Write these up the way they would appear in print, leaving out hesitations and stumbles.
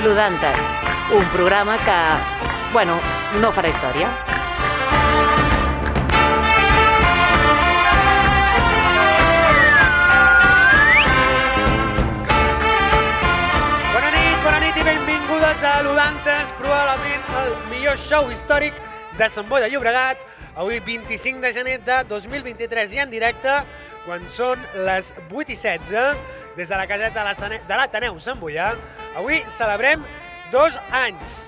Lodantes, un programa que, bueno, no farà història. Bona nit i benvingudes a Lodantes, probablement el millor show històric de Sant Boi de Llobregat. Avui 25 de gener de 2023 i en directe, quan són les 8:16, des de la caseta de l'Ateneu Sant Boià. Avui celebrem 2 anys.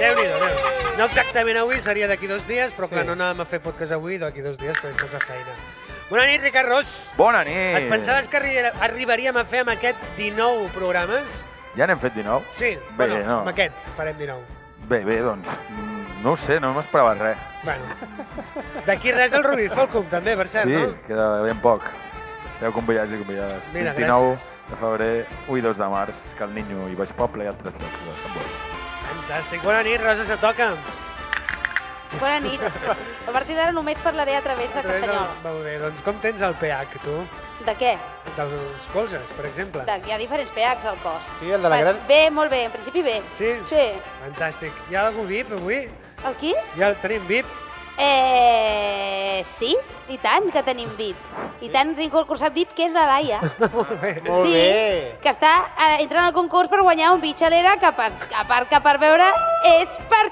Déu-n'hi-do, Déu. No exactament avui, seria d'aquí 2 dies, però clar, no anàvem a fer podcast avui d'aquí 2 dies, perquè és massa feina. Bona nit, Ricard Ros. Bona nit. Et pensaves que arribaríem a fer amb aquest 19 programes? Ja n'hem fet 19? Sí, bé, bueno, no. amb aquest farem 19. Bé, doncs, no ho sé, no m'esperava res. Bueno, d'aquí res el Rubí Folcom també, per cert, sí, no? queda ben poc. Esteu convidats i convidades. Mira, 29 gràcies. de febrer, 1 i 2 de març, Cal Niño i Baix Poble i altres llocs de Sant Boi. Fantàstic. Bona nit, Rosa, se toca. Bona nit. A partir d'ara només parlaré a través de castanyoles. Molt bé, doncs com tens el pH, tu? De què? Dels colzes, per exemple. Hi ha diferents pHs al cos. Sí, el de la gran... Bé, molt bé, en principi bé. Sí? Sí. Fantàstic. Hi ha algú VIP avui? El qui? Ja tenim VIP? Sí, i tant que tenim VIP. I tant, Rico, el cursat VIP, que és la Laia. Molt bé. Molt Sí, bé. que està entrant al concurs per guanyar un bitxalera que, a part que per veure, és per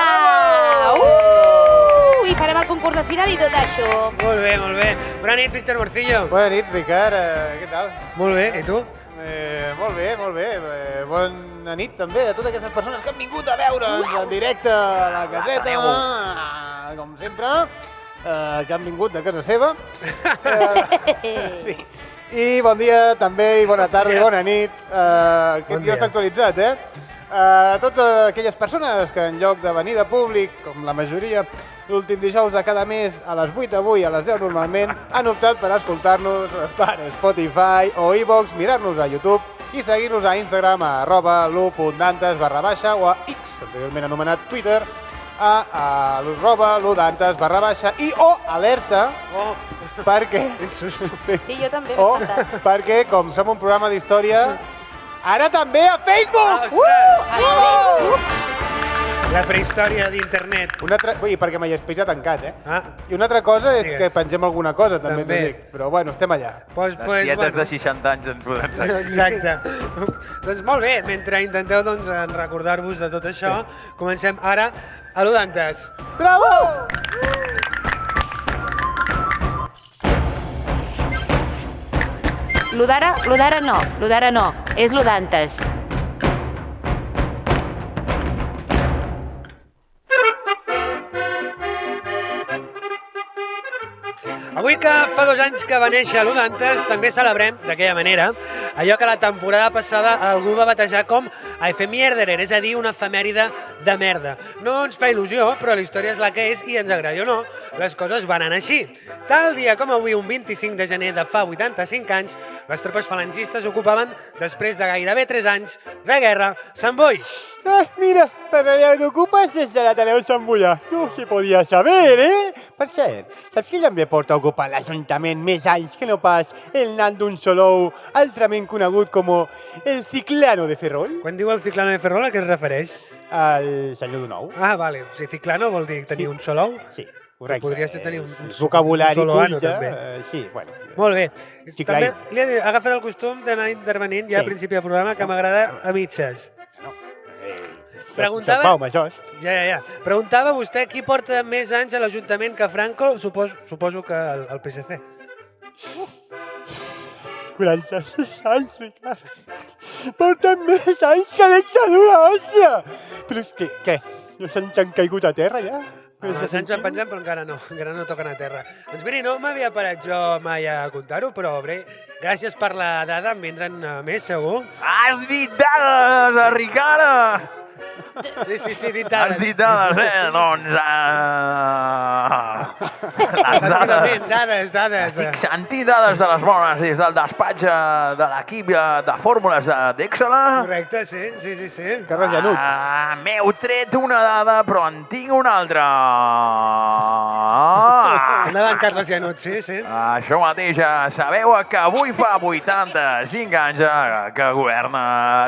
xalar! I farem el concurs al final i tot això. Molt bé, molt bé. Bona nit, Víctor Morcillo. Bona nit, Ricard. Què tal? Molt bé, i tu? Molt bé, molt bé. Bona nit també a totes aquestes persones que han vingut a veure'ns en directe a la caseta, com sempre, que han vingut de casa seva. Sí. I bon dia també, i bona tarda, i bona nit. Aquest dia està actualitzat, A totes aquelles persones que en lloc de venir de públic, com la majoria, l'últim dijous de cada mes, a les 8 d'avui, a les 10 normalment, han optat per escoltar-nos per Spotify o iVoox, mirar-nos a YouTube i seguir-nos a Instagram a @lu.dantes_ o a X, anteriorment anomenat Twitter, a @lu.dantes_ i o alerta, perquè... Sí, jo també m'he O espantat. perquè, com som un programa d'història, ara també a Facebook! A Facebook. La prehistòria d'internet. Perquè mai està tancat, Ah, I una altra cosa és Digues. que pengem alguna cosa, també t'ho També. dic. Però bueno, estem allà. pues, Les tietes de 60 anys ens podran seguir. Exacte. Doncs molt bé, mentre intenteu recordar-vos de tot això, comencem ara a Lodantes. Bravo! L'Odara no, és Lodantes. Avui que fa 2 anys que va néixer Lodantes, també celebrem, d'aquella manera, allò que la temporada passada algú va batejar com a efemierderer, és a dir, una efemèride de merda. No ens fa il·lusió, però la història és la que és i ens agradi o no, les coses van anar així. Tal dia com avui, un 25 de gener de fa 85 anys, les tropes falangistes ocupaven, després de gairebé 3 anys de guerra, Sant Boi. Mira, per allà t'ocupes des de l'Ateneu Sant Boià. No se podia saber, Per cert, saps qui també porta a ocupar l'Ajuntament més anys que no pas el nan d'un Solou, altrament conegut com el Ciclano de Ferrol? Quan diu el Ciclano de Ferrol, a què es refereix? El senyor d'Unou. Ah, vale. O sigui, Ciclano vol dir tenir un sol ou? Sí, correcte. Podria ser tenir un vocabulari soloano, cuita. també. Sí, bueno. Molt bé. Xiclai. També li he agafat el costum d'anar intervenint ja Sí. al principi del programa, que m'agrada a mitges. Preguntava- Sant Pau Majors. Ja. Preguntava vostè qui porta més anys a l'Ajuntament que Franco, suposo que el PSC. 46 anys, Ricard. Porten més anys que dictadura, hòstia! Però és que, què? No se'ns han caigut a terra, ja? Els anys van penjant, però encara no toquen a terra. Doncs miri, no m'havia parat jo mai a contar-ho, però bé, gràcies per la dada, en vindran més, segur. Has dit dades, Ricard! Sí, dit dades. Has dit dades, Doncs... les dades... Dades. Estic sentint dades de les bones des del despatx de l'equip de fórmules d'Excel. Correcte, sí. Carles Llanut. M'heu tret una dada, però en tinc una altra. Endavant, Carles Llanut, sí. Això mateix, sabeu que avui fa 85 anys que governa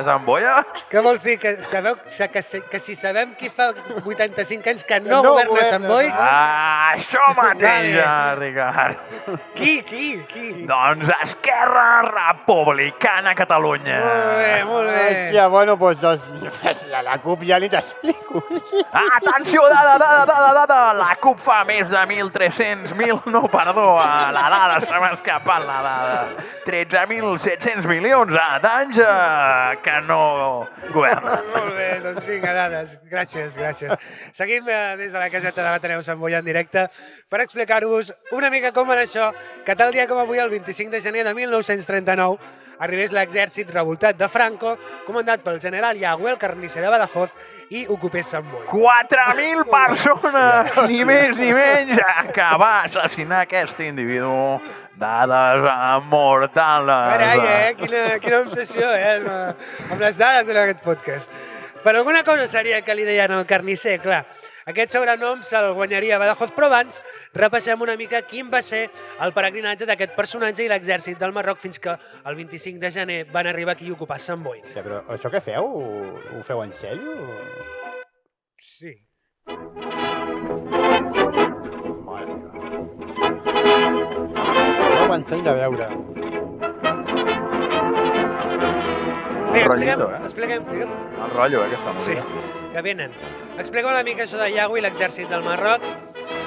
Sant Boia? Què vols dir? Que si sabem qui fa 85 anys que no governa Sant Boi? Això mateix, Ricard. Qui? Doncs Esquerra Republicana Catalunya. Molt bé. Hòstia, bueno, doncs la CUP ja ni t'explico. Atenció, dada. La CUP fa més de 1.300, la dada, se m'ha escapat la dada. 13.700 milions d'anys que no governen. Molt bé, doncs vinga, dades. Gràcies. Seguim des de la caseta de l'Ateneu Sant Boi en directe per explicar-vos una mica com era això, que tal dia com avui, el 25 de gener de 1939, arribés l'exèrcit revoltat de Franco, comandat pel general Yagüe, el carnisser de Badajoz, i ocupés Sant Boi. 4.000 persones, ni més ni menys, que va assassinar aquest individu. Dades mortals. Carai, quina obsessió, amb les dades en aquest podcast. Per alguna cosa seria que li deien el carnisser, clar. Aquest sobrenom se'l guanyaria Badajoz, però abans repassem una mica quin va ser el peregrinatge d'aquest personatge i l'exèrcit del Marroc fins que el 25 de gener van arribar aquí a ocupar Sant Boi. Sí, però això que feu, ho feu en sèrio? Sí. Mare no ho entenc de veure. Expliquem. El rotllo, aquesta música. Sí, que venen. Explica una mica això de Yagüe i l'exèrcit del Marroc.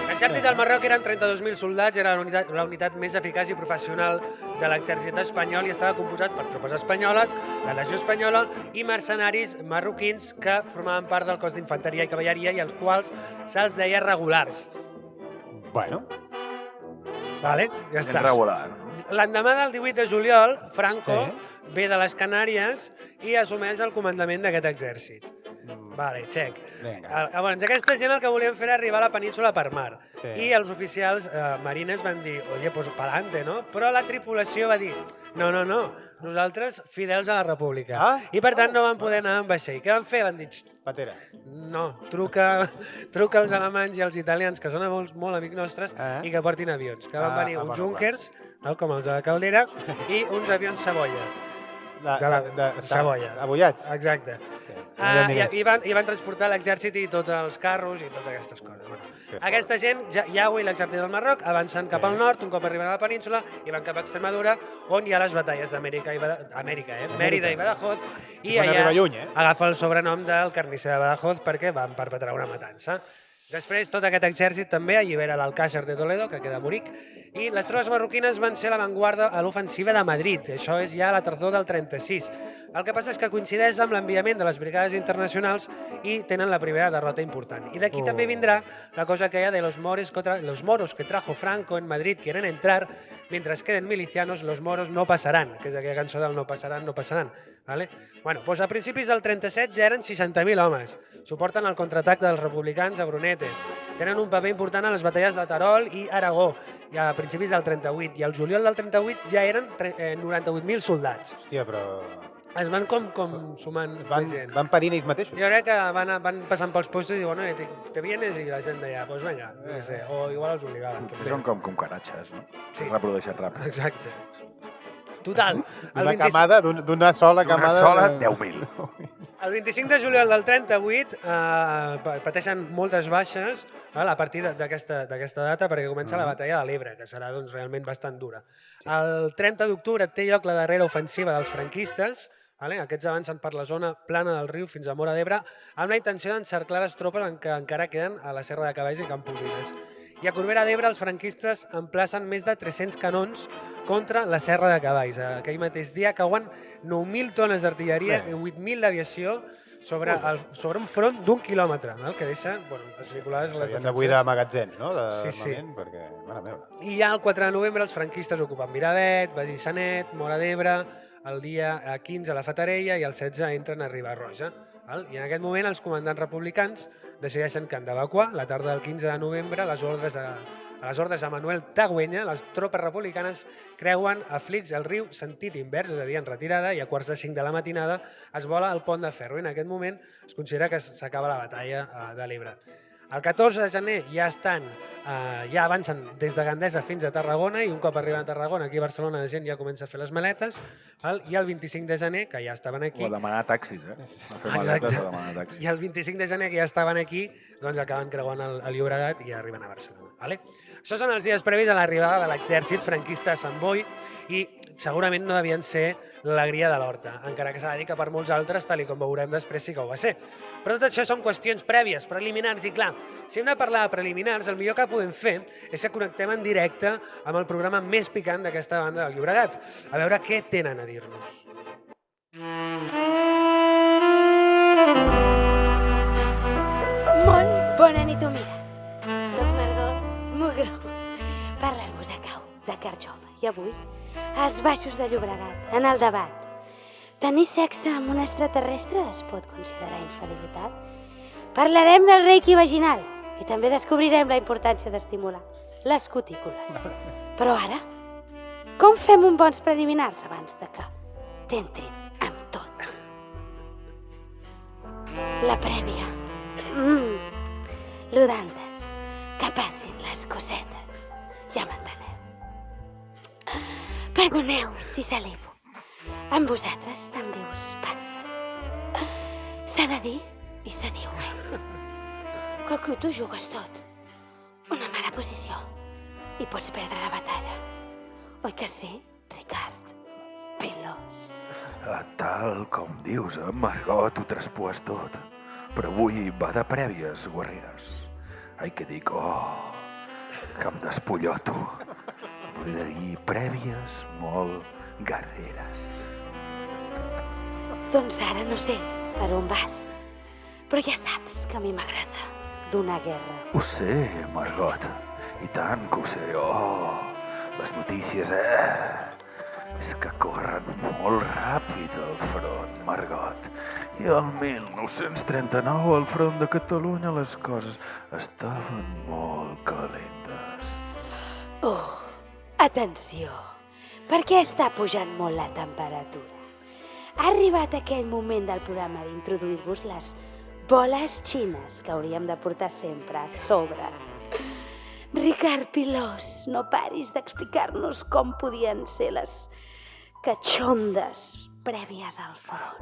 L'exèrcit del Marroc eren 32.000 soldats, era la unitat més eficaç i professional de l'exèrcit espanyol i estava composat per tropes espanyoles, la Legió Espanyola i mercenaris marroquins que formaven part del cos d'infanteria i cavalleria i als quals se'ls deia regulars. Bueno. Vale, ja està. Regular. L'endemà del 18 de juliol, Franco ve de les Canàries i assumeix el comandament d'aquest exèrcit. Vale, check. Llavors, aquesta gent el que volien fer era arribar a la península per mar. I els oficials marines van dir, oye, pues pa'lante, no? Però la tripulació va dir, no, nosaltres fidels a la república. I per tant no van poder anar amb vaixell. Què van fer? Van dir, patera. No, truca als alemanys i als italians, que són molt amics nostres, i que portin avions. Que van venir uns Junkers, com els de la Caldera, i uns avions Savoia. Savoia. Abollats? Exacte. I van transportar l'exèrcit i tots els carros i totes aquestes coses. Aquesta gent, Yagüe i l'exèrcit del Marroc, avancen cap al nord, un cop arriben a la península, i van cap a Extremadura, on hi ha les batalles Mèrida i Badajoz, i allà agafa el sobrenom del carnisser de Badajoz perquè van perpetrar una matança. Després, tot aquest exèrcit també allibera l'Alcázar de Toledo, que queda a Munic, i les tropes marroquines van ser a l'avantguarda a l'ofensiva de Madrid. Això és ja a la tardor del 36. El que passa és que coincideix amb l'enviament de les brigades internacionals i tenen la primera derrota important. I d'aquí també vindrà la cosa que hi ha de los moros que trajo Franco en Madrid quieren entrar, mientras queden milicianos, los moros no pasarán, que és aquella cançó del no passaran. Bueno, doncs a principis del 37 ja eren 60.000 homes. Suporten el contraatac dels republicans a Brunete. Tenen un paper important a les batalles de Terol i Aragó, a principis del 38. I al juliol del 38 ja eren 98.000 soldats. Hòstia, però... Es van com sumant gent. Van parint ells mateixos? Jo crec que van passant pels puestos i diuen, ¿te vienes? I la gent deia, pues venga, no sé, o igual els obligaven. Potser són com cucaratxes, no? Sí. Reprodueixen ràpid. Exacte. Total. Una camada, d'una sola camada... D'una sola, 10.000. El 25 de juliol del 38 pateixen moltes baixes a partir d'aquesta data perquè comença la batalla de l'Ebre, que serà realment bastant dura. El 30 d'octubre té lloc la darrera ofensiva dels franquistes. Aquests avancen per la zona plana del riu fins a Móra d'Ebre amb la intenció d'encerclar les tropes que encara queden a la Serra de Cavalls i Camposines. I a Corbera d'Ebre els franquistes emplacen més de 300 canons contra la Serra de Cavalls. Aquell mateix dia cauen 9.000 tones d'artilleria i 8.000 d'aviació sobre un front d'1 quilòmetre, que deixa esmicolades les defenses. S'havien de buidar magatzems, no? Sí. Perquè, mare meva. I ja el 4 de novembre els franquistes ocupen Miravet, Benissanet, Móra d'Ebre, el dia 15 a la Fatarella i el 16 entren a Riba-roja. I en aquest moment els comandants republicans decideixen que han d'evacuar. La tarda del 15 de novembre, a les ordres de Manuel Tagüenya, les tropes republicanes creuen a Flix el riu sentit invers, és a dir, en retirada, i a quarts de 5 de la matinada es vola el pont de ferro. I en aquest moment es considera que s'acaba la batalla de l'Ebre. El 14 de gener ja estan ja avancen des de Gandesa fins a Tarragona i un cop arriben a Tarragona, aquí a Barcelona la gent ja comença a fer les maletes, i el 25 de gener, que ja estaven aquí... O a demanar taxis, A fer Exacte. maletes a demanar taxis. I el 25 de gener, que ja estaven aquí, doncs acaben creuant el Llobregat i arriben a Barcelona. Vale? Això són els dies previs a l'arribada de l'exèrcit franquista a Sant Boi i segurament no devien ser l'alegria de l'Horta, encara que s'ha de dir que per molts altres, tal com veurem després, sí que ho va ser. Però tot això són qüestions prèvies, preliminars, i clar, si hem de parlar de preliminars, el millor que podem fer és que connectem en directe amb el programa més picant d'aquesta banda del Llobregat, a veure què tenen a dir-nos. Molt bona nit, mira. Soc Margot Mugró, parla el musecau de Carxofa i avui als baixos de Llobregat, en el debat. Tenir sexe amb un extraterrestre es pot considerar infidelitat? Parlarem del reiki vaginal i també descobrirem la importància d'estimular les cutícules. Però ara, com fem uns bons preliminars abans de que t'entrin amb tot? La prèvia. L'Udantes, que passin les cosetes. Ja m'enteneu. Perdoneu si salivo. Amb vosaltres també us passa. S'ha de dir i se diu, que aquí tu jugues tot. Una mala posició i pots perdre la batalla. Oi que sí, Ricard? Pilós. Tal com dius, Margot, ho traspues tot. Però avui va de prèvies, guerreres. Ai, que dic, que em despulloto. Volia dir prèvies molt guerreres. Doncs ara no sé per on vas, però ja saps que a mi m'agrada donar guerra. Ho sé, Margot, i tant que ho sé. Les notícies, és que corren molt ràpid al front, Margot. I el 1939, al front de Catalunya, les coses estaven molt calentes. Atenció, perquè està pujant molt la temperatura. Ha arribat aquell moment del programa d'introduir-vos les boles xines que hauríem de portar sempre a sobre. Ricard Pilós, no paris d'explicar-nos com podien ser les catxondes prèvies al front.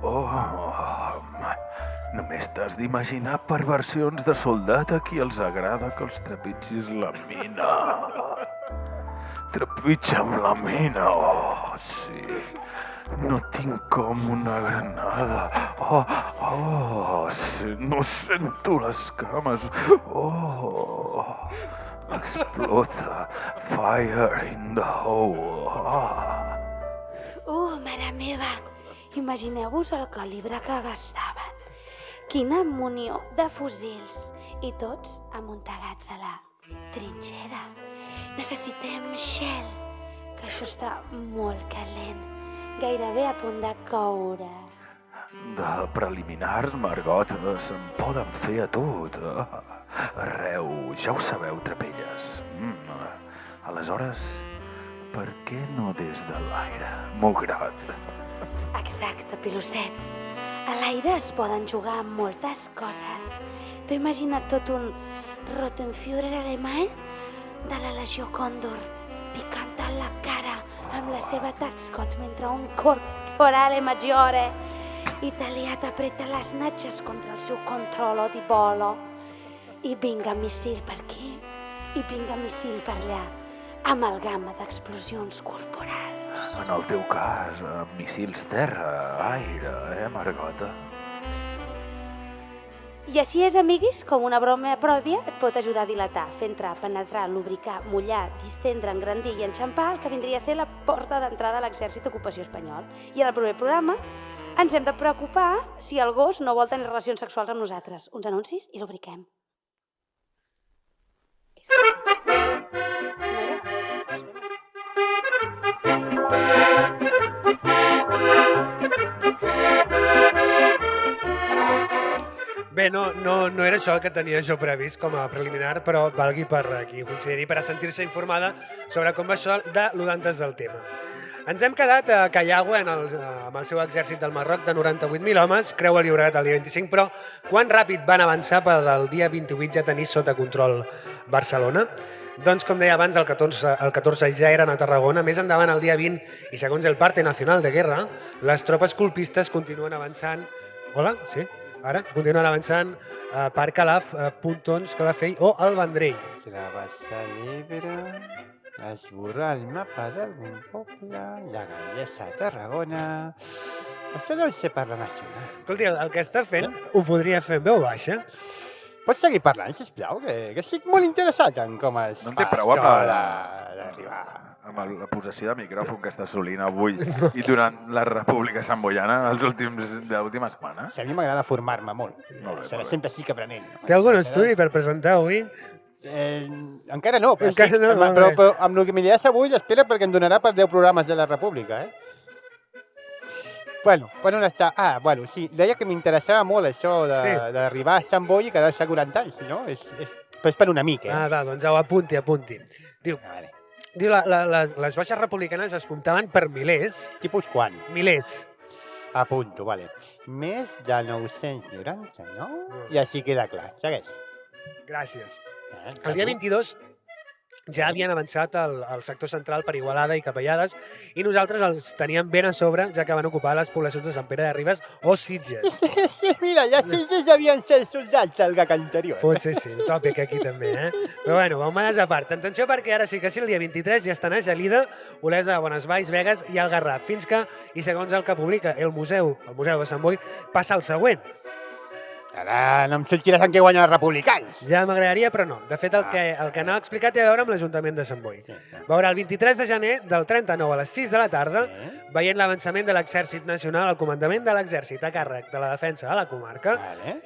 Només t'has d'imaginar perversions de soldat a qui els agrada que els trepitgis la mina. Trepitja'm la mina, sí. No tinc com una granada. No sento les cames. M'explota. Fire in the hole. Mare meva, imagineu-vos el calibre que gastaven. Quina munió de fusils i tots amuntegats a la trinxera. Necessitem Shell, que això està molt calent, gairebé a punt de coure. De preliminars, Margot, se'n poden fer a tot. Arreu, ja ho sabeu, trapelles. Aleshores, per què no des de l'aire, Mugrot? Exacte, Pilosset. A l'aire es poden jugar amb moltes coses. T'ho imagina't tot un Rotenführer alemany de la Legió Còndor, picant a la cara amb la seva Taxcot mentre un corporale maggiore italià t'apreta les natges contra el seu controllo di volo. I vinga missil per aquí, i vinga missil per allà. Amalgama d'explosions corporals. En el teu cas, missils terra, aire, Margota? I així és, amiguis, com una broma pròpia et pot ajudar a dilatar, fer entrar, penetrar, lubricar, mullar, distendre, engrandir i enxampar el que vindria a ser la porta d'entrada a l'exèrcit d'ocupació espanyol. I en el proper programa ens hem de preocupar si el gos no vol tenir relacions sexuals amb nosaltres. Uns anuncis i lubriquem. Bé, no era això el que tenia jo previst com a preliminar, però valgui per qui ho consideri, per a sentir-se informada sobre com va això de l'Udantes del tema. Ens hem quedat a Callagua amb el seu exèrcit del Marroc de 98.000 homes, creu el Llobregat el dia 25, però quan ràpid van avançar per el dia 28 ja tenir sota control Barcelona? Doncs, com deia abans, el 14 ja eren a Tarragona, més endavant el dia 20, i segons el Parte Nacional de Guerra, les tropes colpistes continuen avançant... Hola? Sí? Ara? Continuen avançant a Parc Calaf, Pontons, Calafell o el Vendrell. Travessar l'Ebre, esborrar el mapa d'algun poble, la Gallesa a Tarragona... Això deu ser per la nacional. Escolti, el que està fent ho podria fer en veu baixa. Pots seguir parlant, sisplau? Que estic molt interessat en com es No en té fa prou amb això d'arribar. Amb la possessió de micròfon que està assolint avui i durant la República Samboiana de l'última setmana. Sí, a mi m'agrada formar-me molt. Molt bé, Serà molt bé. sempre estic aprenent. No? Té algun estudi per presentar avui? Encara no, però, Encara no, molt bé. però amb el que m'hi avui espera perquè em donarà per 10 programes de la República, Bueno, sí, deia que m'interessava molt això d'arribar a Sant Boi i quedar-se 40 anys, no? És per un amic, Va, doncs ho apunti. Diu, Vale. les baixes republicanes es comptaven per milers. Tipus quan? Milers. Apunto, vale. Més de 999 i així queda clar. Segueix. Gràcies. El dia 22 ja havien avançat al sector central per Igualada i Capellades i nosaltres els teníem ben a sobre, ja que van ocupar les poblacions de Sant Pere de Ribes o Sitges. Mira, ja Sitges devien ser soldats el gag anterior. Potser sí, un tòpic aquí també, Però bueno, baumades a part. Atenció perquè ara sí que sí, el dia 23 ja estan a Gelida, Olesa, Bonesvalls, Begues i el Garraf, fins que, i segons el que publica el Museu de Sant Boi, passa el següent. Ara no em sortiràs en què guanyen els republicans. Ja m'agradaria, però no. De fet, el que no ha explicat té a veure amb l'Ajuntament de Sant Boi. Veurà el 23 de gener del 39 a les 6 de la tarda, veient l'avançament de l'Exèrcit Nacional, el comandament de l'Exèrcit a càrrec de la defensa de la comarca,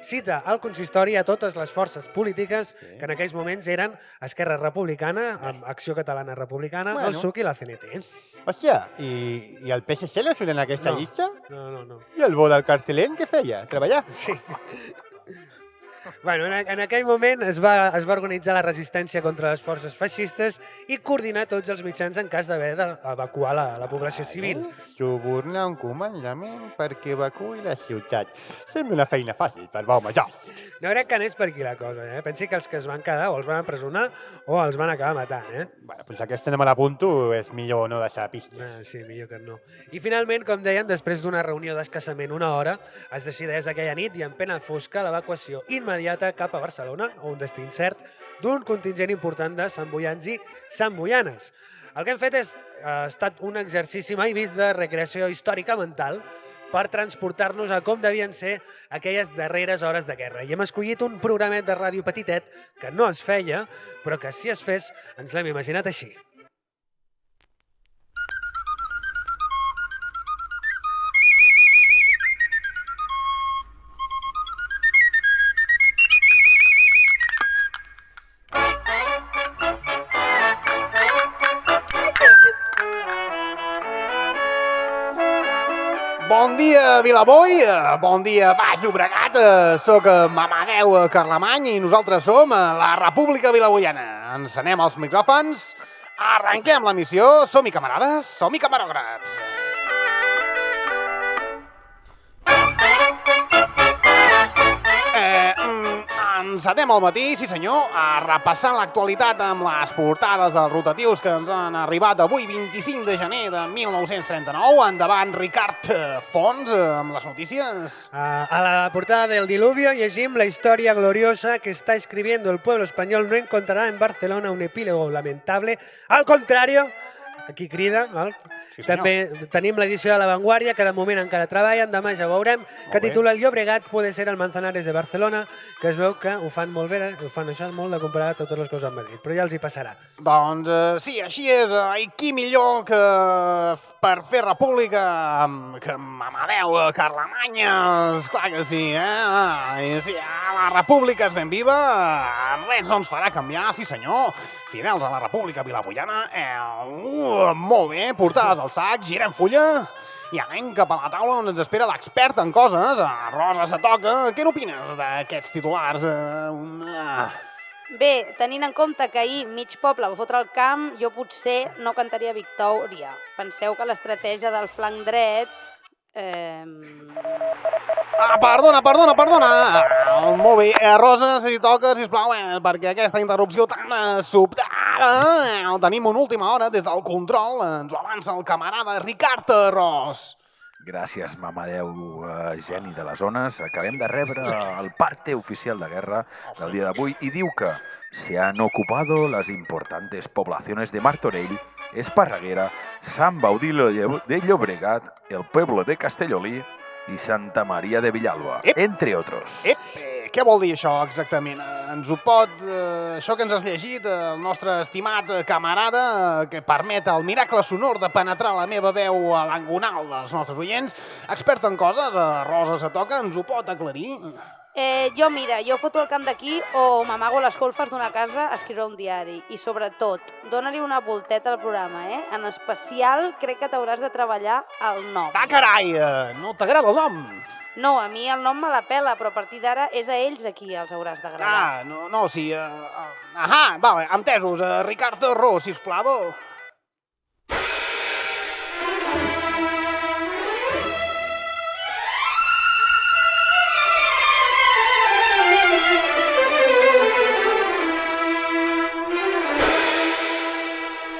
cita al consistori a totes les forces polítiques que en aquells moments eren Esquerra Republicana, amb Acció Catalana Republicana, el SUC i la CNT. Hòstia, i el PSC no surt en aquesta llista? No. I el bo del carcelent què feia? Treballar? Sí. Bueno, en aquell moment es va organitzar la resistència contra les forces feixistes i coordinar tots els mitjans en cas d'haver d'evacuar la població civil. Subornar un comandament perquè evacuï la ciutat. Sembla una feina fàcil per Bau Major. No crec que anés per aquí la cosa, Pensi que els que es van quedar o els van empresonar o els van acabar matant, Bueno, doncs aquesta no me l'apunto, és millor no deixar pistes. Sí, millor que no. I finalment, com deien, després d'una reunió d'escassament una hora, es decideix aquella nit i en pena fosca l'evacuació immediata cap a Barcelona, o un destí incert, d'un contingent important de santboians i santboianes. El que hem fet ha estat un exercici mai vist de recreació històrica mental per transportar-nos a com devien ser aquelles darreres hores de guerra. I hem escollit un programet de ràdio petitet que no es feia, però que si es fes ens l'hem imaginat així. Bon dia, Vilaboi, bon dia, Baix Llobregat, soc Mamadeu Carlemany i nosaltres som la República Vilaboiana. Encenem els micròfons, arrenquem la missió, som-hi camarades, som-hi camarògrafs. Encetem al matí, sí senyor, repassant l'actualitat amb les portades dels rotatius que ens han arribat avui, 25 de gener de 1939. Endavant, Ricard Fons, amb les notícies. A la portada del Diluvio llegim la historia gloriosa que está escribiendo el pueblo español no encontrará en Barcelona un epílogo lamentable. Al contrario, aquí crida, val? Sí, senyor. També tenim l'edició de La Vanguardia, que de moment encara treballen, demà ja ho veurem, que titula El Llobregat puede ser el Manzanares de Barcelona, que es veu que ho fan molt bé, ho fan això molt de comparar totes les coses amb Madrid, però ja els hi passarà. Doncs sí, així és, i qui millor que per fer república que Amadeu Carlemanya, esclar que sí, I sí, la república és ben viva, res no ens farà canviar, sí senyor, fidels a la república vilaboiana, molt bé, portades al sac, girem fulla i anem cap a la taula on ens espera l'expert en coses, Rosa Satoca. Què n'opines d'aquests titulars? Bé, tenint en compte que ahir mig poble va fotre el camp, jo potser no cantaria Victòria. Penseu que l'estratègia del flanc dret... Perdona. Molt bé, Rosa, si toca, sisplau, perquè aquesta interrupció tan sobtada... Tenim una última hora des del control, ens ho avança el camarada Ricard Ros. Gràcies, mamadeu, geni de les zones. Acabem de rebre el parte oficial de guerra del dia d'avui i diu que se han ocupado las importantes poblaciones de Martorell, Esparreguera, Sant Baudilio de Llobregat, el pueblo de Castellolí i Santa Maria de Villalba, entre otros. Què vol dir això exactament? Ens ho pot... això que ens has llegit, el nostre estimat camarada, que permet el miracle sonor de penetrar la meva veu a l'angonal dels nostres oients, expert en coses, Rosa se toca, ens ho pot aclarir? Jo foto el camp d'aquí o m'amago les golfes d'una casa a escriure un diari. I sobretot, dóna-li una volteta al programa, En especial, crec que t'hauràs de treballar el nom. Carai! No t'agrada el nom? No, a mi el nom me la pela, però a partir d'ara és a ells a qui els hauràs d'agradar. Sí. Vale, entesos. Ricard Ros, sisplau.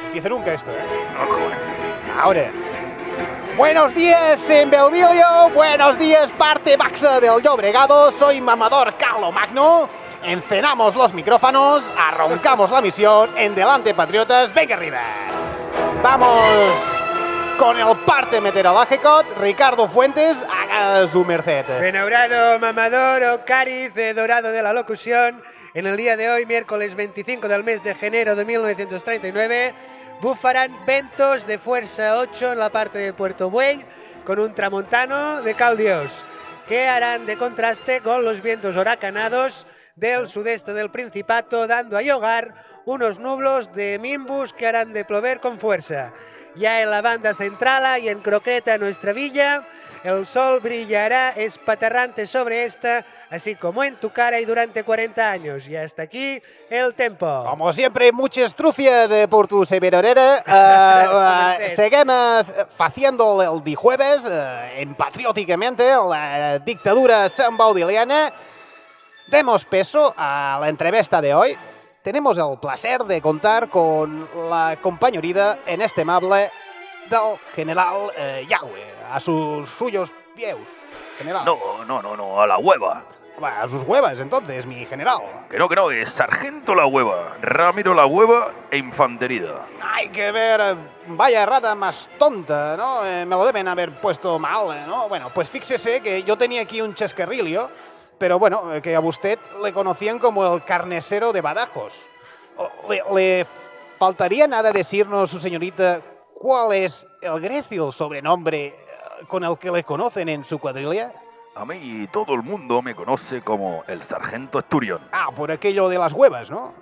Empieza nunca esto, No comenci. Ahora. Buenos días en Baudilio, buenos días parte baxa del Llobregado, soy mamador Carlo Magno, encenamos los micrófonos, arroncamos la misión, en delante patriotas, venga arriba. Vamos con el parte meteorológico, Ricardo Fuentes, haga su merced. Benaurado, mamador o cáriz dorado de la locución, en el día de hoy, miércoles 25 del mes de enero de 1939, bufarán ventos de fuerza 8 en la parte de Puerto Buey con un tramontano de Cal Dios, que harán de contraste con los vientos huracanados del sudeste del Principato, dando a hogar unos nublos de mimbus que harán de plover con fuerza. Ya en la banda central y en Croqueta, nuestra villa, el sol brillará espatarrante sobre esta, así como en tu cara y durante 40 años. Y hasta aquí el tempo. Como siempre, muchas trucias por tu severorera. Seguimos haciendo el de jueves, en Patrióticamente, la dictadura sanbaudiliana. Demos peso a la entrevista de hoy. Tenemos el placer de contar con la compañería inestimable del general Yahweh, a sus suyos pies, general. No, a la hueva. A sus huevas, entonces, mi general. Que no, es Sargento La Hueva, Ramiro La Hueva e Infantería. Hay que ver, vaya errata más tonta, ¿no? Me lo deben haber puesto mal, ¿no? Bueno, pues fíjese que yo tenía aquí un chascarrillo, pero bueno, que a usted le conocían como el carnicero de Badajoz. ¿Le faltaría nada decirnos, su señorita, cuál es el grécil sobrenombre con el que le conocen en su cuadrilla? A mí todo el mundo me conoce como el Sargento Esturión. Por aquello de las huevas, ¿no?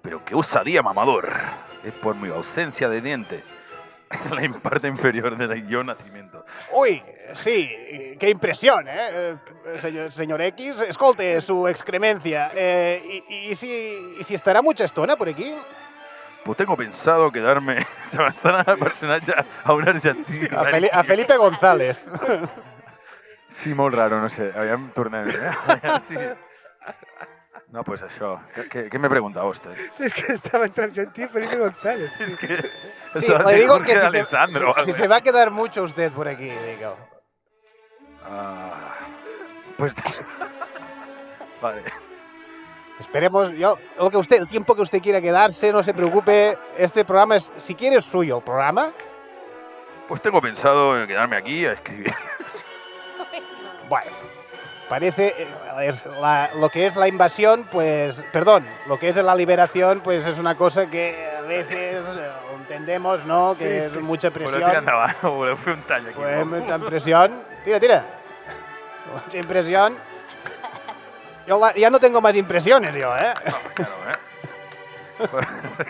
Pero qué osadía, mamador. Es por mi ausencia de diente en la parte inferior del yo nacimiento. Uy, sí, qué impresión, señor X. Escolte su excremencia. ¿Y si estará mucha estona por aquí? Pues tengo pensado quedarme bastant a personatge a un argentí. A Felipe González. Sí, molt raro, no sé. Aviam, tornem, Aviam, sí. No, pues això. ¿Qué me preguntaba usted? Es que estaba entre Argentina y Felipe González. Es que Sí, estaba le digo Jorge que Alessandro. si se va a quedar mucho usted por aquí, digo. Pues... Vale. Esperemos, el tiempo que usted quiera quedarse, no se preocupe. Este programa es, si quiere, es suyo el programa. Pues tengo pensado en quedarme aquí a escribir. Bueno, parece lo que es la invasión, pues, perdón, lo que es la liberación, pues es una cosa que a veces entendemos, ¿no? Que es mucha presión. Voleu tirar endavant o voleu fer un tall aquí? Pues mucha presión. Tira. Mucha impresión. Yo ya no tengo más impresiones, yo, ¿eh? No, claro,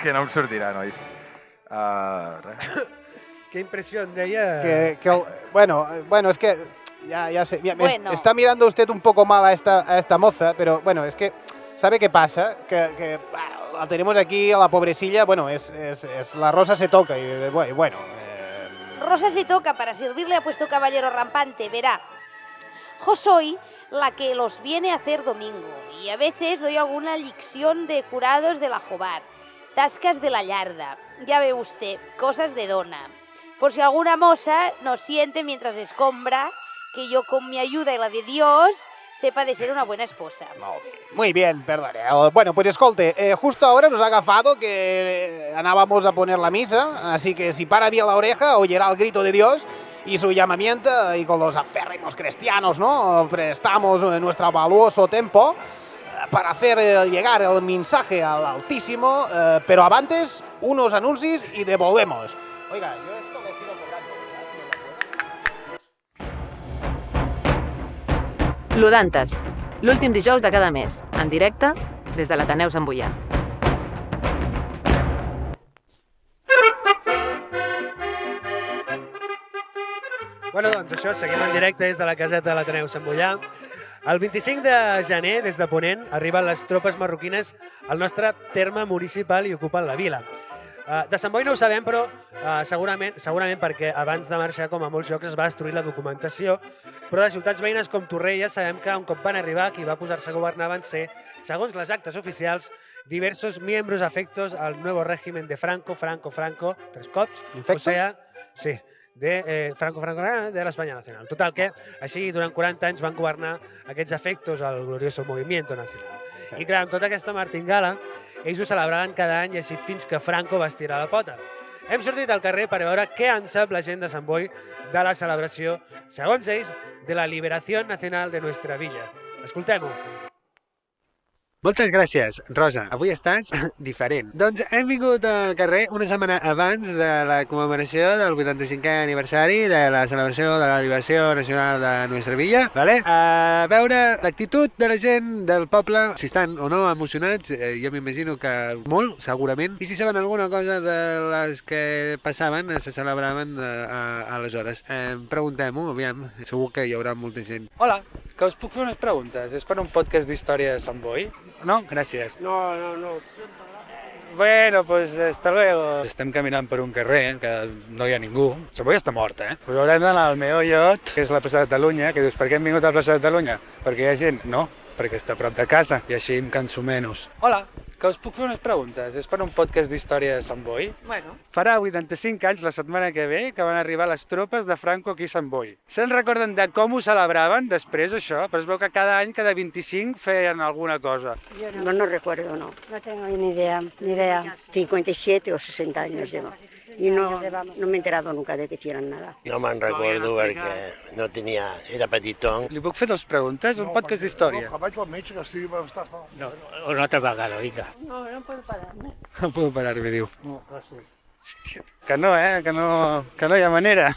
que no em sortirà, nois. Res. Qué impresión de ella. Bueno, es que ya sé. Bueno. Está mirando usted un poco mal a esta moza, pero bueno, es que ¿sabe qué pasa? Que la tenemos aquí a la pobrecilla, bueno, es la Rosa se toca y bueno. Rosa se toca, para servirle ha puesto caballero rampante, verá. Yo soy la que los viene a hacer domingo y a veces doy alguna lección de curados de la Jobar, tascas de la yarda, ya ve usted, cosas de dona. Por si alguna moza nos siente mientras escombra, que yo con mi ayuda y la de Dios sepa de ser una buena esposa. Muy bien, perdone. Bueno, pues escolte, justo ahora nos ha agafado que andábamos a poner la misa, así que si para bien la oreja oyerá el grito de Dios y su llamamiento, y con los aférrimos cristianos, ¿no? Prestamos nuestro valioso tiempo para hacer llegar el mensaje al Altísimo, pero antes, unos anuncios y devolvemos. Oiga, yo esto lo sigo cobrando. Ludantes, l'últim dijous de cada mes, en directe des de l'Ateneu Sant Boià. Bueno, doncs això, seguim en directe des de la caseta de l'Ateneu Sant Boià. El 25 de gener, des de Ponent, arriben les tropes marroquines al nostre terme municipal i ocupen la vila. De Sant Boi no ho sabem, però segurament perquè abans de marxar, com a molts llocs, es va destruir la documentació, però de ciutats veïnes com Torrelles sabem que un cop van arribar, qui va posar-se a governar van ser, segons les actes oficials, diversos miembros afectos al nuevo régimen de Franco, 3 cops, ¿Infectos? o sea, sí, de Franco, de l'Espanya Nacional. Total que, així, durant 40 anys van governar aquests afectos al glorioso Movimiento Nacional. I clar, amb tota aquesta martingala, ells ho celebraven cada any i així fins que Franco va estirar la pota. Hem sortit al carrer per veure què en sap la gent de Sant Boi de la celebració, segons ells, de la liberació nacional de nuestra villa. Escoltem-ho. Moltes gràcies, Rosa. Avui estàs diferent. Doncs hem vingut al carrer una setmana abans de la commemoració del 85è aniversari de la celebració de la liberació nacional de Nuestra Villa, vale? A veure l'actitud de la gent del poble, si estan o no emocionats, jo m'imagino que molt, segurament, i si saben alguna cosa de les que passaven, se celebraven aleshores. Preguntem-ho, aviam, segur que hi haurà molta gent. Hola, que us puc fer unes preguntes? És per un podcast d'història de Sant Boi? No? Gràcies. No. Bueno, pues hasta luego. Estem caminant per un carrer que no hi ha ningú. Sant Boi està mort, Pues haurem d'anar al Meollot, que és la plaça de Catalunya, que dius, per què hem vingut a la plaça de Catalunya? Perquè hi ha gent? No, perquè està a prop de casa i així em canso menys. Hola, que us puc fer unes preguntes? És per un podcast d'història de Sant Boi? Bueno. Farà 85 anys la setmana que ve que van arribar les tropes de Franco aquí a Sant Boi. Se'n recorden de com ho celebraven després, això? Però es veu que cada any, cada 25, feien alguna cosa. Yo no recuerdo, no. No tengo ni idea. 57 o 60 años llevo. Y no me he enterado nunca de que hicieran nada. No me'n recordo perquè no tenia... Era petitón. Li puc fer dues preguntes? Un podcast d'història. Que vaig al metge, que estigui bastant mal. No, una altra vegada, vinga. No puedo pararme. No puedo parar-me, diu. No, gràcies. Hòstia, que no, que no hi ha manera.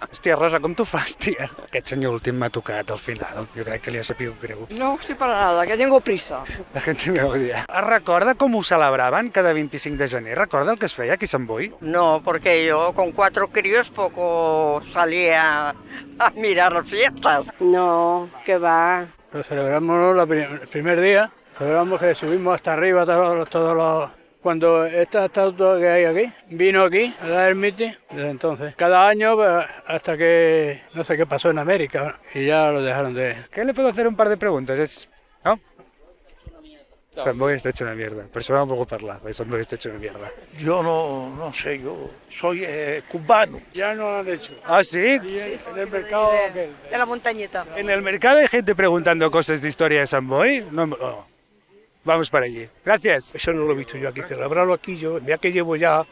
Hòstia, Rosa, com t'ho fas, tia? Aquest senyor últim m'ha tocat al final. Jo crec que li ha sabut greu. No estoy para nada, que tengo prisa. La gente me odia. Es recorda com ho celebraven cada 25 de gener? Recorda el que es feia aquí a Sant Boi? No, porque yo con 4 críos poco salía a mirar las fiestas. No, que va. Lo celebramos el primer día. Celebramos que subimos hasta arriba todos los... Cuando esta estatua que hay aquí, vino aquí a dar el mitin, desde entonces. Cada año hasta que no sé qué pasó en América y ya lo dejaron de... ¿Qué le puedo hacer un par de preguntas? ¿No? Sant Boi está hecho una mierda. Por eso vamos un poco parlar. Sant Boi está hecho una mierda. Yo no sé, yo soy cubano. Ya no lo han hecho. ¿Ah, sí? En el mercado... De la montañita. ¿En el mercado hay gente preguntando cosas de historia de Sant Boi? No. Vamos para allí. Gracias. Eso no lo he visto yo aquí, celebrarlo aquí yo, mira que llevo ya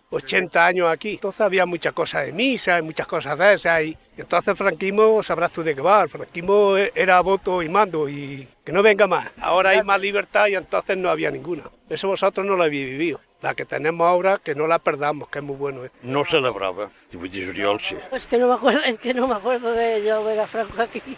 80 años aquí. Entonces había muchas cosas de misa y muchas cosas de esas. Y entonces el franquismo, sabrás tú de qué va, el franquismo era voto y mando y que no venga más. Ahora hay más libertad y entonces no había ninguna. Eso vosotros no lo habéis vivido. La que tenemos ahora, que no la perdamos, que es muy bueno. No celebrava. 18 de juliol, sí. Es que no me acuerdo de yo ver a Franco aquí.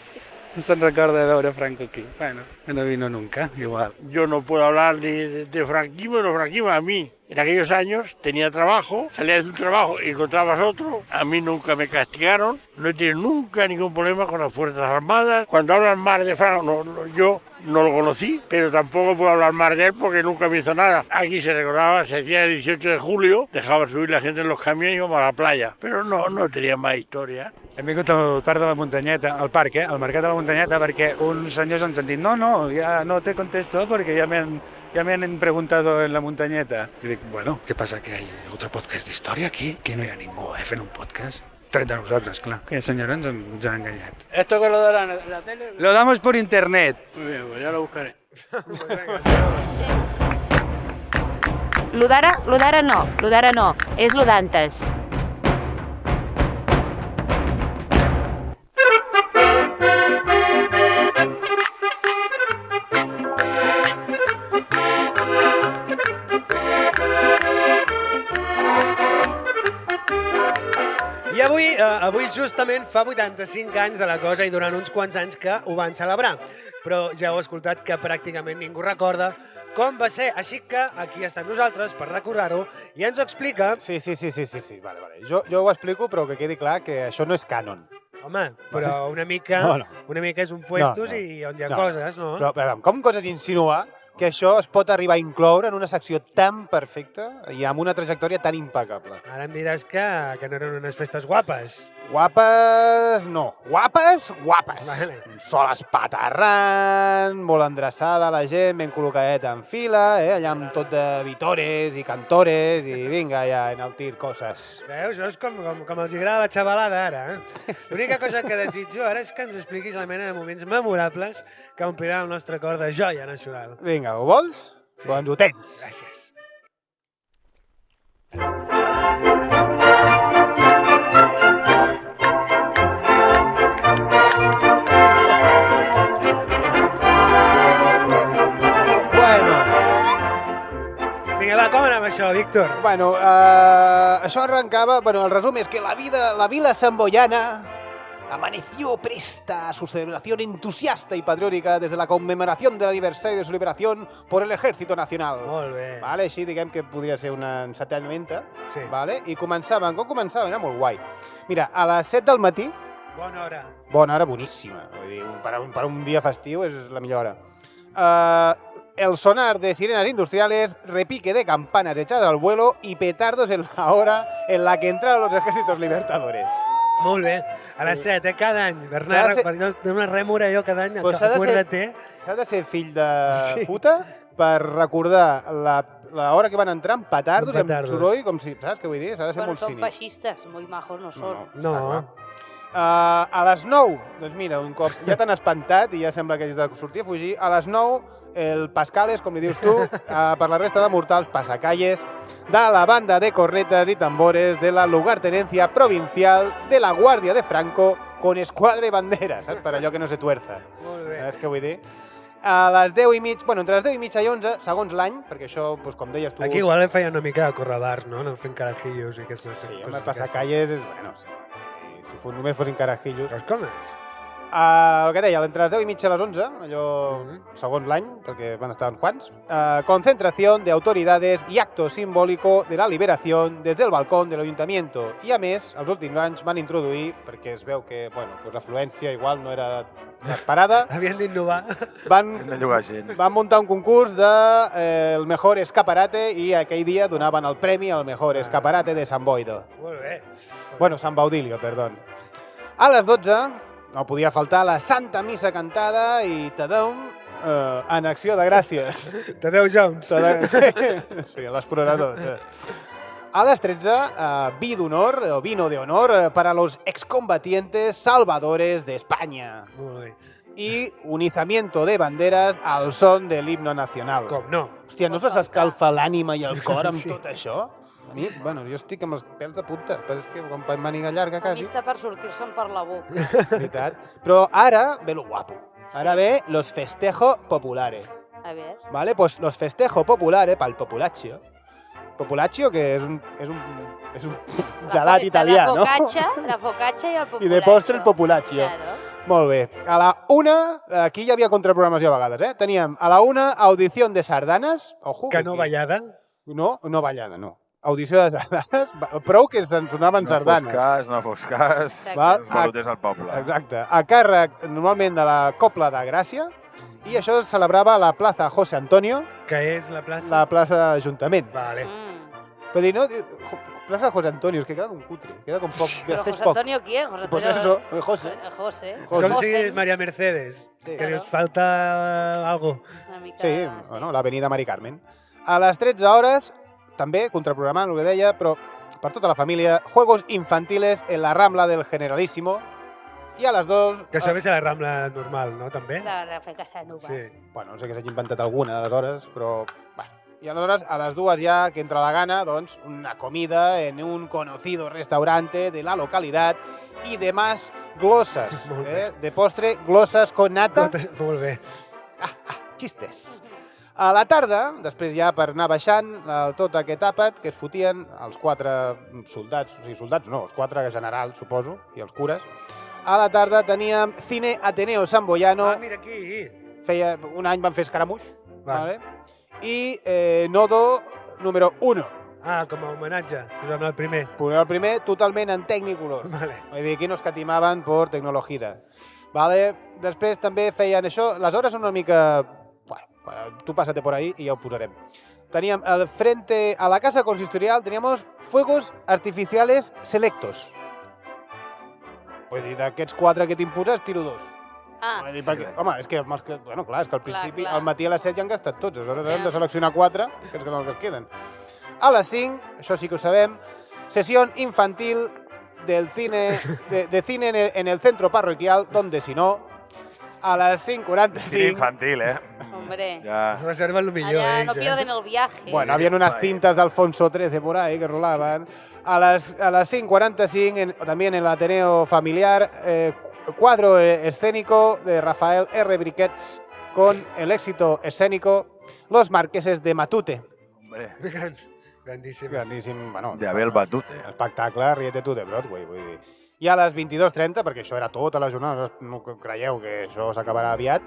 No se'n recorda de veure Franco aquí. Bueno, que no vino nunca, igual. Yo no puedo hablar ni de franquismo, no franquismo. A mí, en aquellos años, tenía trabajo, salía de un trabajo y encontrabas otro. A mí nunca me castigaron. No he tenido nunca ningún problema con las Fuerzas Armadas. Cuando hablan mal de Franco, yo no lo conocí, pero tampoco puedo hablar más de él porque nunca me hizo nada. Aquí se recordaba, se hacía el 18 de julio, dejaba subir la gente en los camiones y íbamos a la playa, pero no tenía más historia. Hem vingut al parc de la Muntanyeta, al parc, al mercat de la Muntanyeta, perquè uns senyors han sentit no, ya no te contesto porque ya me han preguntado en la Muntanyeta. I dic, bueno, ¿qué pasa? ¿Que hay otro podcast de historia aquí? Que no hi ha ningú fent un podcast? Tret de nosaltres, clar. Que senyora ens han enganyat. ¿Esto que lo darán en la tele? Lo damos por internet. Muy bien, pues ya lo buscaré. Lo d'ara no, és lo d'antes. I avui justament fa 85 anys de la cosa i durant uns quants anys que ho van celebrar. Però ja heu escoltat que pràcticament ningú recorda com va ser. Així que aquí estem nosaltres per recordar-ho i ens ho explica... Sí, vale. Jo ho explico, però que quedi clar que això no és cànon. Home, però una mica és un puestos i on hi ha coses, no? Però, com coses insinuar que això es pot arribar a incloure en una secció tan perfecta i amb una trajectòria tan impecable. Ara em diràs que no eren unes festes guapes. Guapes, no. Guapes. Vale. Sol espaterrant, molt endreçada la gent, ben col·locadeta en fila, allà amb tot de vitores i cantores i vinga, ja, en el tir coses. Veus com els agrada la xavalada ara, eh? L'única cosa que desitjo ara és que ens expliquis la mena de moments memorables que ompliran el nostre cor de joia nacional. Vinga, ho vols? Sí. Doncs ho tens. Gràcies. Vinga, va, com anem això, Víctor? Bueno, això arrancava... Bueno, el resum és que la vila samboyana amaneció presta a su celebración entusiasta y patriótica desde la conmemoración del aniversario de su liberación por el Ejército Nacional. Molt bé. Vale, així diguem que podria ser una encetada, sí. Vale? I començaven, com començaven? Era molt guai. Mira, a les 7 del matí... Bona hora. Bona hora, boníssima. Vull dir, per un dia festiu és la millor hora. El sonar de sirenas industriales, repique de campanas echadas al vuelo y petardos en la hora en la que entraron los ejércitos libertadores. Molt bé. A les 7, cada any. Bernat, per una rèmora jo cada any, acuérdate. S'ha de ser fill de puta per recordar l'hora que van entrar amb petardos, amb soroll, com si... Saps què vull dir? S'ha de ser molt cínic. Son feixistes, muy majos no són. No. A les 9, doncs mira, un cop ja t'han espantat i ja sembla que has de sortir a fugir, a les 9 el Pascales, com li dius tu, per la resta de mortals, pasacalles de la banda de cornetas y tambores de la lugartenencia provincial de la Guàrdia de Franco con escuadra y bandera, saps? Per allò que no se tuerza. Molt bé. Saps què vull dir? A les 10 i mig, bueno, entre les 10 i mitja i 11, segons l'any, perquè això, doncs, com deies tu... Aquí igual feia una mica de correbars, no? No fent carajillos i aquestes coses. Sí, home, pasacalles, bueno, sí. Si només fossin carajillos... Però com és? El que deia, entre les 10 i mitja i les 11, allò segons l'any, perquè van estar uns quants, concentración de autoridades y acto simbólico de la liberación desde el balcón del ayuntamiento. I a més, els últims anys van introduir, perquè es veu que l'afluència igual no era esperada, havien d'innovar. Van muntar un concurs de el mejor escaparate i aquell dia donaven el premi al mejor escaparate de Sant Boido. Molt bé. Bueno, Sant Baudilio, perdó. A les 12 no podia faltar la Santa Missa cantada i Tadeu en acció de gràcies. Tadeu Jones. Sí, l'explorador. A les 13, vino de honor para los excombatientes salvadores de España. Molt bé. I unizamiento de banderes al son del himno nacional. Com no? Hòstia, no s'escalfa l'ànima i el cor amb tot això? A mi, bueno, jo estic amb els pèls de punta, però és que com per màniga llarga, A mi quasi. està per sortir-se'n per la boca. Veritat. Però ara ve lo guapo. Ara ve los festejos populares. A ver. ¿Vale? Pues los festejos populares para el populaccio. Populaccio, que és un gelat italià, no? La focaccia i el populaccio. I de postre el populaccio. Claro. Molt bé. A la 1, aquí hi havia contraprogramació a vegades, Teníem a la 1 audició de sardanes. Ojo. Que no ballada? No ballada, no. Audició de sardanes, prou que se'n sonaven sardanes. No fos cas, Val? els melotés al poble. Exacte. A càrrec, normalment, de la Copla de Gràcia I això es celebrava a la plaça José Antonio, Que és la plaça? la plaça d'Ajuntament. Vale. Però dir, no, plaça José Antonio, és que queda com cutre, queda com poc, Pero vesteix José poc. Antonio, ¿quién? José Pues Antonio. eso, el José. José. Com si és María Mercedes, Sí. que dius, falta algo. Una mica, Sí, bueno, l'avenida Mari Carmen. A les 13 hores, també, contraprogramant el que deia, però per tota la família, juegos infantiles en la Rambla del Generalísimo. I a les 2... Que això ve a la Rambla normal, no, també? La Rafael Casanovas. Sí. Bueno, no sé que s'hagi inventat alguna, aleshores, però... Bueno. I aleshores, a les 2 ja, que entra la gana, doncs, una comida en un conocido restaurante de la localidad y demás glosas. Molt bé. De postre, glosas con nata. Molt bé. Xistes. A la tarda, després ja per anar baixant tot aquest àpat que es fotien els 4 soldats, o sigui, soldats no, els 4 generals, suposo, i els cures. A la tarda teníem Cine Ateneo San Boyano. Ah, mira aquí. Feia, un any van fer escaramuix. Va. Vale? I Nodo número 1. Ah, com a homenatge, posem el primer. Posem el primer totalment en Technicolor. Vale. Vull dir, aquí no escatimaven per tecnologia. Vale? Després també feien això, les hores són una mica... Bueno, tu pásate por ahí y ya ho posarem. Teníem al frente a la casa consistorial, teníamos fuegos artificiales selectos. Vull dir, d'aquests 4 que t'impuses, tiro 2. Ah, Vull dir, perquè, home, és que, bueno, clar, és que al principi, clar. al matí a les 7 ja han gastat tots, aleshores hem Ja. de seleccionar 4, que és que no que es queden. A les 5, això sí que ho sabem, sesión infantil del cine, de cine en el centro parroquial, donde si no, a les 5:45... Cine infantil, hombre. Ja. Es reserven lo millor, Allá ells, no pierden el viaje. Bueno, habían unas cintas de Alfonso XIII por ahí que rolaban. A las 5:45, también en el Ateneo Familiar, cuadro escénico de Rafael R. Briquets con el éxito escénico Los Marqueses de Matute. Hombre, Grandíssim. Grandíssim, bueno, de Abel Batute. espectacle Riete tu de Broadway, vull dir. I a les 22:30, perquè això era tota la jornada, no creieu que això s'acabarà aviat,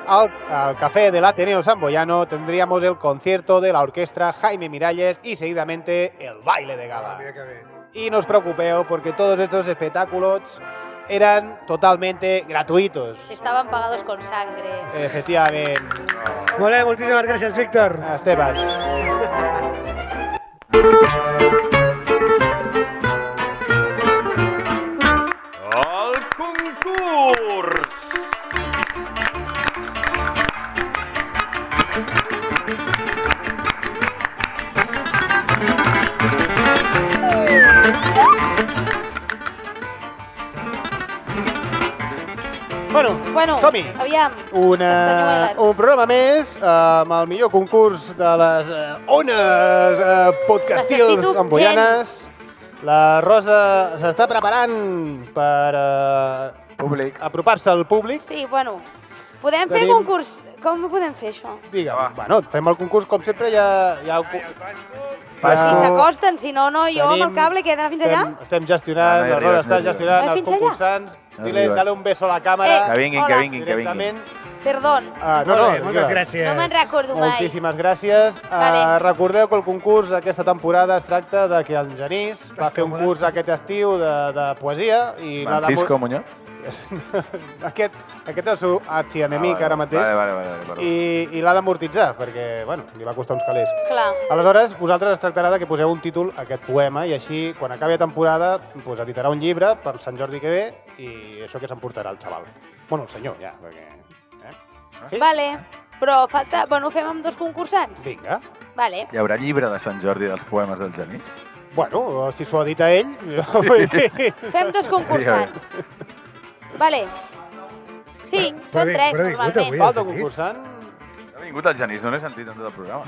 al café del Ateneo San Boyano tendríamos el concierto de la orquestra Jaime Miralles y seguidamente el baile de gala. Mira que bé. Y no os preocupeu porque todos estos espectáculos eran totalmente gratuitos. Estaban pagados con sangre. Efectivament. Molt bé, moltíssimes gràcies, Víctor. Estebas. El concurs! Bueno, som-hi. Aviam. Un programa més amb el millor concurs de les ones podcastils Necessito amboianes. La Rosa s'està preparant per apropar-se al públic. Sí, bueno, podem fer Tenim- concurs. Com ho podem fer, això? Digue'm, bueno, fem el concurs com sempre, ja... Si s'acosten, si no, no, jo amb el cable que he d'anar fins allà. Estem gestionant, la Rosa està gestionant No els fins allà? concursants. No Dile, arribes. dale un beso a la càmera. Que vinguin, hola. que vinguin, que vinguin. Directament. Perdón, No, no, Moltes gràcies. no me'n recordo mai. Moltíssimes gràcies. Vale. Recordeu que el concurs aquesta temporada es tracta de que el Genís va fer un curs aquest estiu de poesia i l'ha Francisco Muñoz? Aquest és el seu arxienemic ara mateix Vale, perdó. i l'ha d'amortitzar perquè, bueno, li va costar uns calés. clar. Aleshores, vosaltres es tractarà de que poseu un títol a aquest poema i així, quan acabi la temporada, pues, editarà un llibre per Sant Jordi que ve i això que s'emportarà el xaval. Bueno, el senyor, ja, perquè... Sí? Vale, però falta... Bueno, ho fem amb 2 concursants? Vinga. Vale. Hi haurà llibre de Sant Jordi dels poemes del Genís? Bueno, si s'ho edita ell... vull dir- Fem 2 concursants. Vale. Sí, són 3 normalment. Falta un concursant? Ha vingut el Genís, no l'he sentit en tot el programa.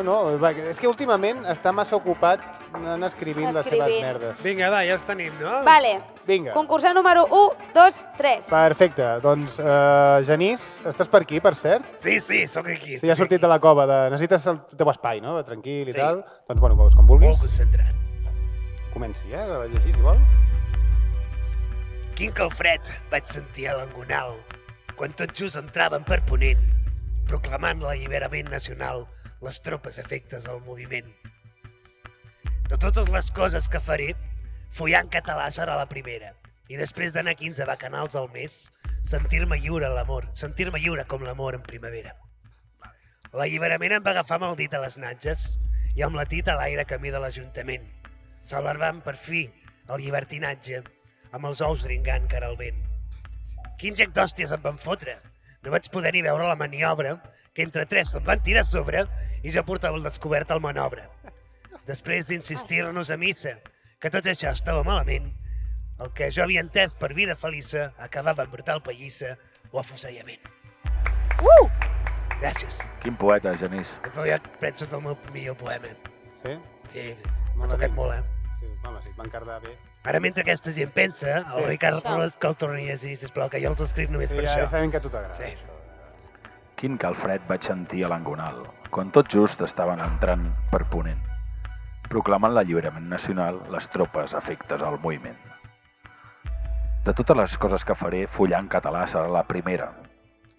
No, és que últimament està massa ocupat en escrivint les seves Escrivint. merdes. Vinga, va, ja els tenim, no? Vale. Vinga. Concursant número 1, 2, 3. Perfecte, doncs, Genís, estàs per aquí, per cert? Sí, sóc aquí. Sí, ja has sortit de la cova, necessites el teu espai, no? Tranquil i Sí. tal. Doncs, bueno, com vulguis. Molt concentrat. Comenci, a llegir, si vol. Quin calfred vaig sentir a l'Engonal quan tot just entraven per Ponent, proclamant l'alliberament nacional, les tropes efectes del moviment. De totes les coses que faré, follar en català serà la primera, i després d'anar 15 bacanals al mes, sentir-me lliure a l'amor, sentir-me lliure com l'amor en primavera. L'alliberament em va agafar amb el dit a les natges i amb la tita a l'aire camí de l'Ajuntament, celebrant per fi el llibertinatge amb els ous dringant cara al vent. Quin gec d'hòsties em van fotre! No vaig poder ni veure la maniobra, que entre tres se'm van tirar a sobre i jo portava el descobert al manobre. Després d'insistir-nos a missa que tot això estava malament, el que jo havia entès per vida feliça acabava en brutal pallissa o afusellament. Gràcies. Quin poeta, Genís. Això ja penso és el meu millor poema. Sí? Sí, m'ha tocat molt, Sí, home, sí, va encardar bé. Ara, mentre aquesta gent pensa, el Ricard Roles que el torni a llegir, sisplau, que jo els escric només per això. Ja sabem que a tu t'agrada. Sí. Quin calfred vaig sentir a l'Engonal, quan tot just estaven entrant per Ponent, proclamant l'alliberament nacional, les tropes afectes al moviment. De totes les coses que faré, follar en català serà la primera,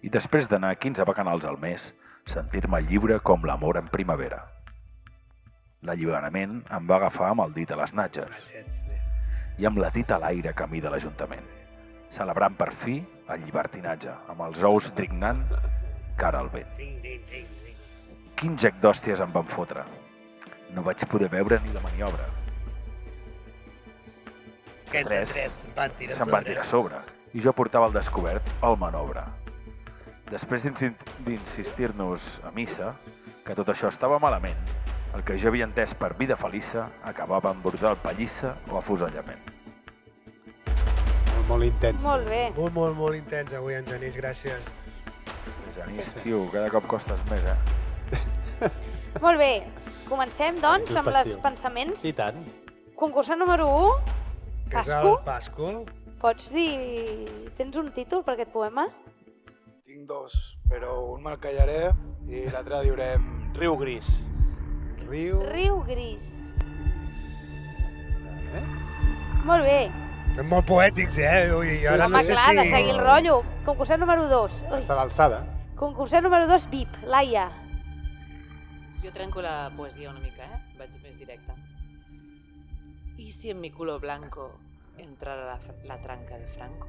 i després d'anar 15 bacanals al mes, sentir-me lliure com l'amor en primavera. L'alliberament em va agafar amb el dit a les natges i amb la tita a l'aire camí de l'Ajuntament, celebrant per fi el llibertinatge, amb els ous trignant cara al vent. Quin gec d'hòsties em van fotre! No vaig poder veure ni la maniobra. Tres se'n van tirar a sobre i jo portava el descobert al manobre. Després d'insistir-nos a missa que tot això estava malament, el que jo havia entès per vida feliça acabava amb brutal pallissa o afusellament. Molt intens. Molt bé. Molt intens avui, en Genís, gràcies. Ostres, Genís, tio, cada cop costes més, Molt bé. Comencem, doncs, amb els pensaments. I tant. Concursant número 1, Que és Pasco. el Pasco. Pots dir... Tens un títol per aquest poema? Tinc dos, però un me'l callaré i l'altre diurem Riu Gris. Riu Gris. Molt bé. Són molt poètics, Ui, ara Home, no sé clar, si... de seguir el rotllo. Concursant número 2. Està a l'alçada. Concursant número 2, VIP, Laia. Jo trenco la poesia una mica, Vaig més directa. ¿Y si en mi culo blanco entrara la tranca de Franco?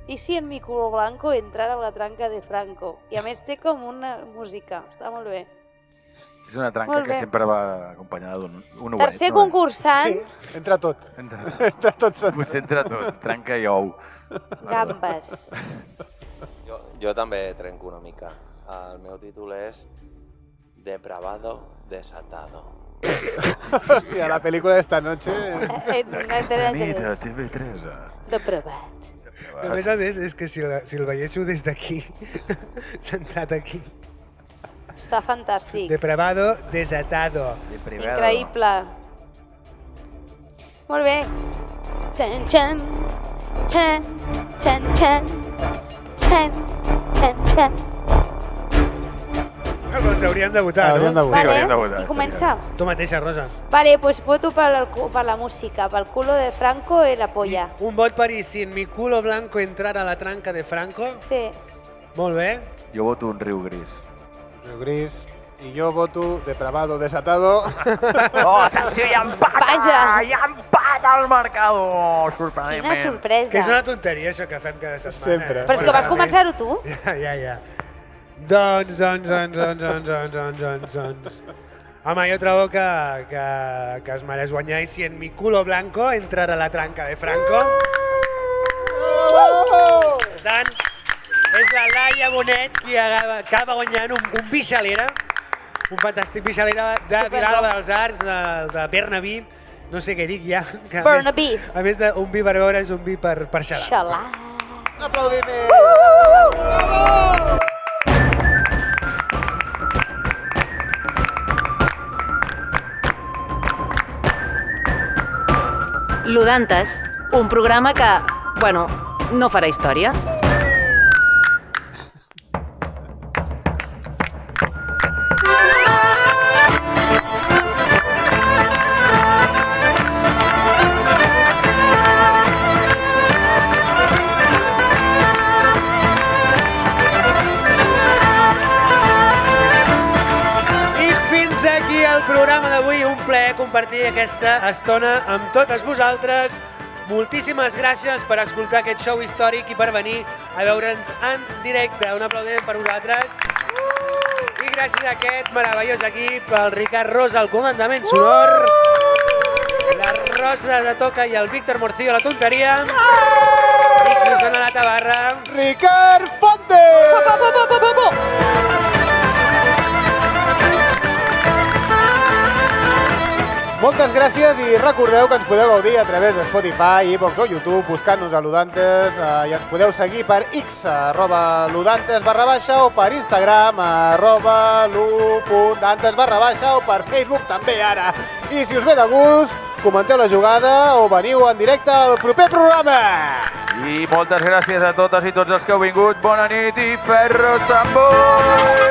I si en mi culo blanco entrara la tranca de Franco. I a més té com una música. Està molt bé. És una tranca Molt que bé. sempre va acompanyada d'un ouet. Tercer concursant, Entra tot. Entra tot. Potser entra tot. Tranca i ou. Gambes. Jo també trenco una mica. El meu títol és Depravado Desatado. Hòstia, la pel·lícula d'esta noche... Aquesta nit a TV3. Depravat. A més, és que si el veiéssiu des d'aquí, sentat aquí. Està fantàstic. Depravado, desatado. Increïble. Molt bé. Txan, txan. Txan, txan, txan. Txan, txan, txan. Doncs hauríem de votar, no? Hauríem de votar. Sí, hauríem de votar. Qui comença? Tu mateixa, Rosa. Vale, pues voto per la música, pel culo de Franco y la polla. Un vot per i si en mi culo blanco entrara la tranca de Franco. Sí. Molt bé. Jo voto un Riu Gris. Riu Gris. I jo voto Depravado Desatado. Oh, atenció, hi ha empat! Vaja. Hi ha empat al marcador! Sorprenentment. Quina sorpresa. Que és una tonteria, això que fem cada setmana. Sempre. Però és que vas començar-ho tu. Ja. Doncs. Home, jo trobo que es mereix guanyar i si en mi culo blanco entrara la tranca de Franco. Per tant, és la Laia Bonet qui acaba guanyant un Bixalera, un fantàstic Bixalera de Vilalba dels Arts, de Bernaví, no sé què dic ja. que Bernaví. A més d'un vi per beure és un vi per xalar. Xalà. Aplaudiment! Ludantes, un programa que, bueno, no farà història. Programa d'avui, un plaer compartir aquesta estona amb totes vosaltres. moltíssimes gràcies per escoltar aquest show històric i per venir a veure'ns en directe. Un aplaudiment per vosaltres. I gràcies a aquest meravellós equip, el Ricard Rosa al comandament sonor, la Rosa de Toca i el Víctor Morcillo a la tonteria, i qui us dona la tabarra, Ricard Fonte! Moltes gràcies i recordeu que ens podeu gaudir a través de Spotify, iVoox o YouTube buscant-nos a Ludantes i ens podeu seguir per X, @ludantes_, o per Instagram, @lu.dantes_, o per Facebook també ara. I si us ve de gust, comenteu la jugada o veniu en directe al proper programa. I moltes gràcies a totes i tots els que heu vingut. Bona nit i ferro Samboi!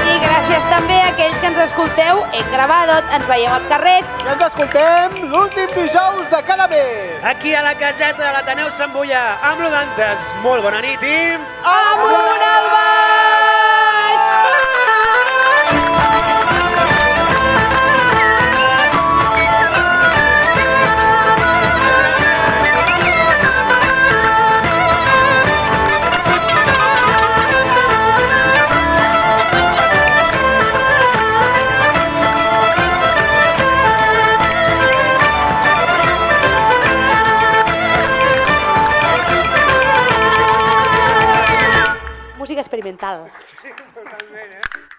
I gràcies també a aquells que ens escolteu en Gravadot. Ens veiem als carrers. I ens escoltem l'últim dijous de cada mes. aquí a la caseta de l'Ateneu Sant Boià, amb Ludantes. Molt bona nit i... Amunt al baix! Música experimental. Sí, totalment,